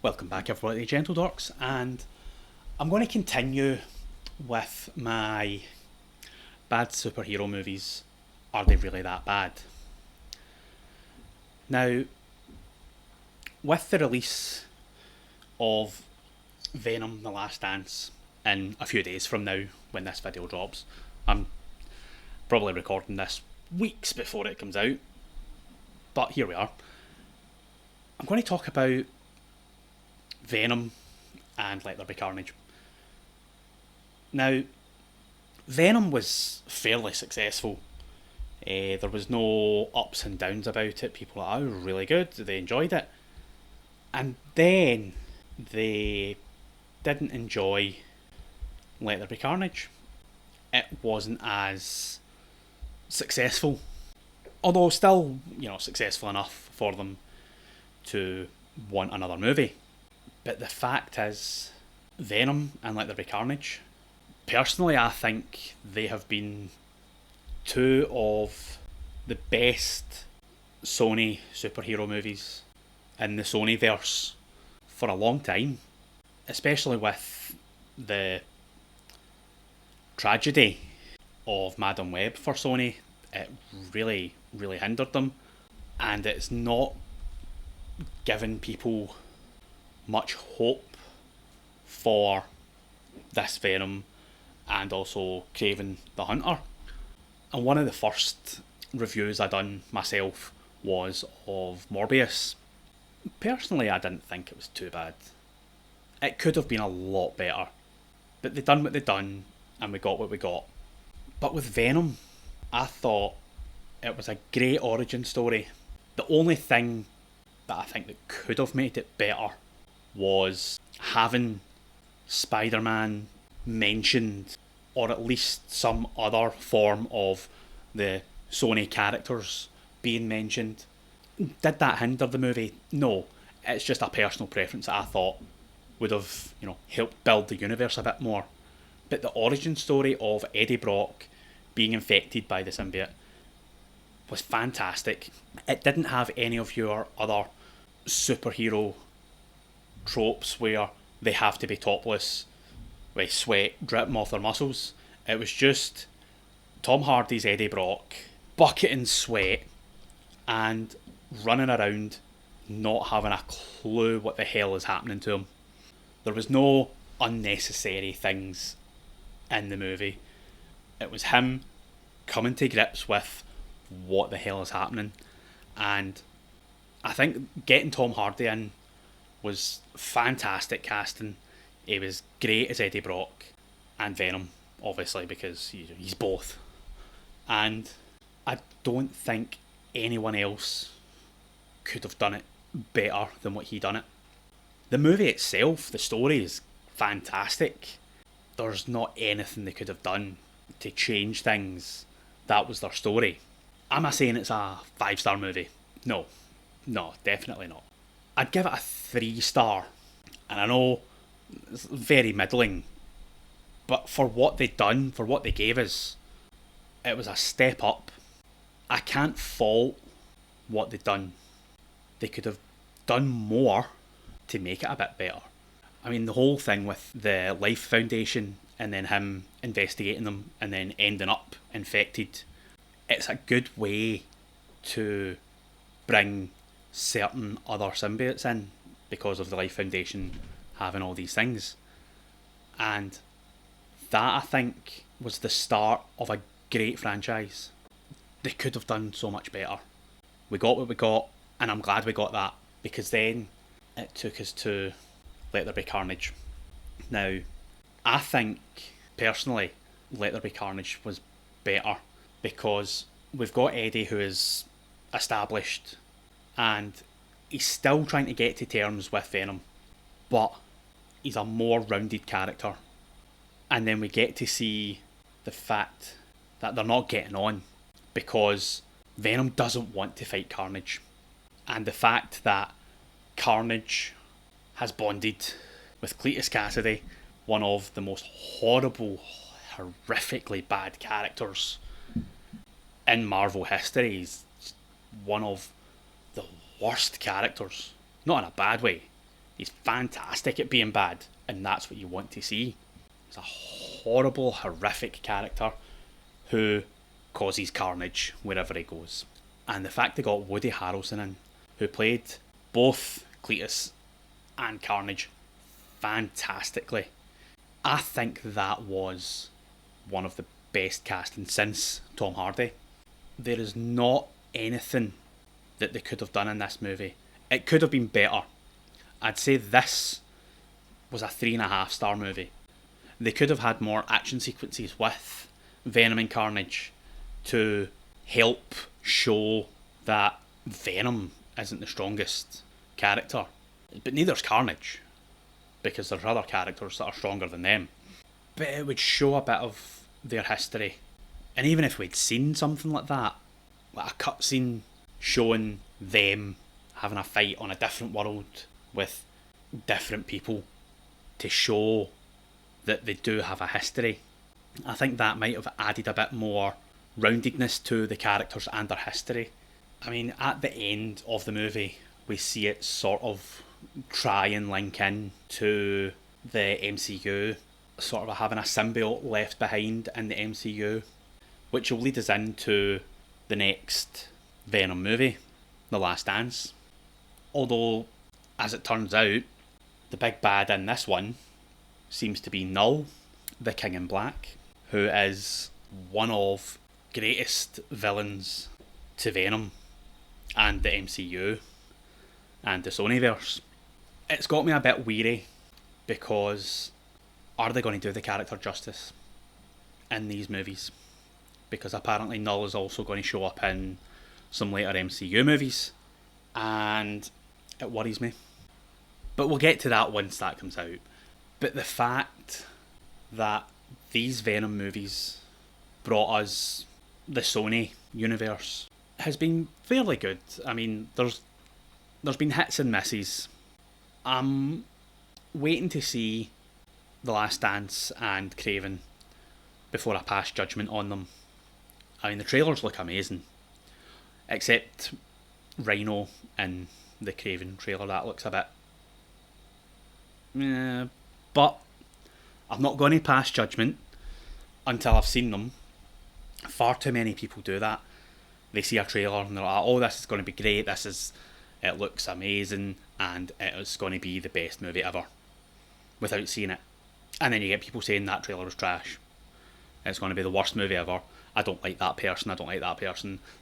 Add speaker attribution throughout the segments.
Speaker 1: Welcome back everybody, Gentle Dorks, and I'm going to continue with my bad superhero movies. Are they really that bad? Now, with the release of Venom: The Last Dance in a few days from now, when this video drops, I'm probably recording this weeks before it comes out, but here we are. I'm going to talk about Venom and Let There Be Carnage. Now, Venom was fairly successful. There was no ups and downs about it. People were like, oh, really good, they enjoyed it. And then they didn't enjoy Let There Be Carnage. It wasn't as successful, although still, successful enough for them to want another movie. But the fact is, Venom and Let There Be Carnage, personally I think they have been two of the best Sony superhero movies in the Sonyverse for a long time, especially with the tragedy of Madam Web for Sony. It really, really hindered them, and it's not given people much hope for this Venom and also Kraven the Hunter. And one of the first reviews I done myself was of Morbius. Personally, I didn't think it was too bad. It could have been a lot better, but they done what they done and we got what we got. But with Venom, I thought it was a great origin story. The only thing that I think that could have made it better was having Spider-Man mentioned, or at least some other form of the Sony characters being mentioned. Did that hinder the movie? No. It's just a personal preference that I thought would have, helped build the universe a bit more. But the origin story of Eddie Brock being infected by the symbiote was fantastic. It didn't have any of your other superhero tropes where they have to be topless with sweat dripping off their muscles. It was just Tom Hardy's Eddie Brock bucketing sweat and running around not having a clue what the hell is happening to him. There was no unnecessary things in the movie. It was him coming to grips with what the hell is happening, and I think getting Tom Hardy in was fantastic casting. He was great as Eddie Brock and Venom, obviously, because he's both. And I don't think anyone else could have done it better than what he done it. The movie itself, the story is fantastic. There's not anything they could have done to change things. That was their story. Am I saying it's a 5-star movie? No, definitely not. I'd give it a 3-star, and I know it's very middling, but for what they'd done, for what they gave us, it was a step up. I can't fault what they'd done. They could have done more to make it a bit better. I mean, the whole thing with the Life Foundation and then him investigating them and then ending up infected, it's a good way to bring certain other symbiotes in because of the Life Foundation having all these things. And that, I think, was the start of a great franchise. They could have done so much better. We got what we got, and I'm glad we got that, because then it took us to Let There Be Carnage. Now, I think, personally, Let There Be Carnage was better because we've got Eddie, who is established, and he's still trying to get to terms with Venom, but he's a more rounded character. And then we get to see the fact that they're not getting on because Venom doesn't want to fight Carnage. And the fact that Carnage has bonded with Cletus Cassidy, one of the most horrible, horrifically bad characters in Marvel history. He's one of the worst characters. Not in a bad way, He's fantastic at being bad, and that's what you want to see. He's a horrible, horrific character who causes carnage wherever he goes. And the fact they got Woody Harrelson in, who played both Cletus and Carnage fantastically, I think that was one of the best casting since Tom Hardy. There is not anything that they could have done in this movie. It could have been better. I'd say this was a 3.5-star movie. They could have had more action sequences with Venom and Carnage to help show that Venom isn't the strongest character. But neither's Carnage, because there's other characters that are stronger than them. But it would show a bit of their history. And even if we'd seen something like that, like a cutscene showing them having a fight on a different world with different people to show that they do have a history, I think that might have added a bit more roundedness to the characters and their history. I mean, at the end of the movie, we see it sort of try and link in to the MCU, sort of having a symbiote left behind in the MCU, which will lead us into the next Venom movie, The Last Dance. Although, as it turns out, the big bad in this one seems to be Null, the King in Black, who is one of greatest villains to Venom and the MCU and the Sonyverse. It's got me a bit weary, because are they going to do the character justice in these movies? Because apparently Null is also going to show up in some later MCU movies, and it worries me. But we'll get to that once that comes out. But the fact that these Venom movies brought us the Sony universe has been fairly good. I mean, there's been hits and misses. I'm waiting to see The Last Dance and Craven before I pass judgment on them. I mean, the trailers look amazing, except Rhino in the Craven trailer. That looks a bit... but I'm not going to pass judgment until I've seen them. Far too many people do that. They see a trailer and they're like, oh, this is going to be great, it looks amazing, and it is going to be the best movie ever, without seeing it. And then you get people saying that trailer was trash. It's going to be the worst movie ever. I don't like that person,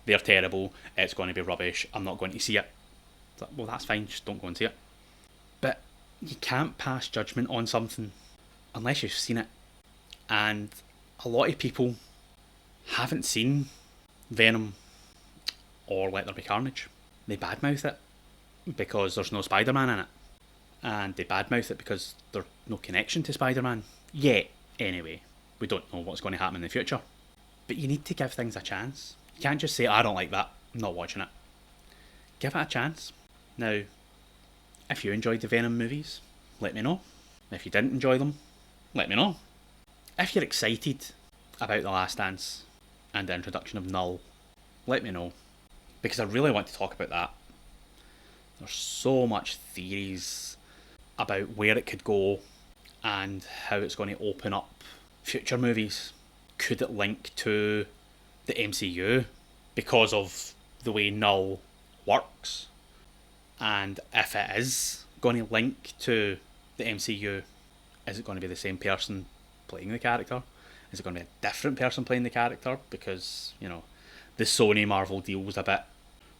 Speaker 1: they're terrible, it's going to be rubbish, I'm not going to see it. Well, that's fine, just don't go and see it. But you can't pass judgment on something unless you've seen it. And a lot of people haven't seen Venom or Let There Be Carnage. They badmouth it because there's no Spider-Man in it. And they badmouth it because there's no connection to Spider-Man. Yet, anyway. We don't know what's going to happen in the future. But you need to give things a chance. You can't just say, I don't like that, I'm not watching it. Give it a chance. Now, if you enjoyed the Venom movies, let me know. If you didn't enjoy them, let me know. If you're excited about The Last Dance and the introduction of Null, let me know. Because I really want to talk about that. There's so much theories about where it could go and how it's going to open up future movies. Could it link to the MCU because of the way Null works? And if it is going to link to the MCU, is it going to be the same person playing the character? Is it going to be a different person playing the character? Because, you know, the Sony Marvel deal was a bit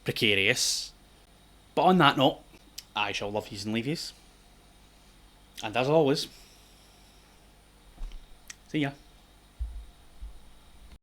Speaker 1: precarious. But on that note, I shall love yous and leave yous. And as always, see ya.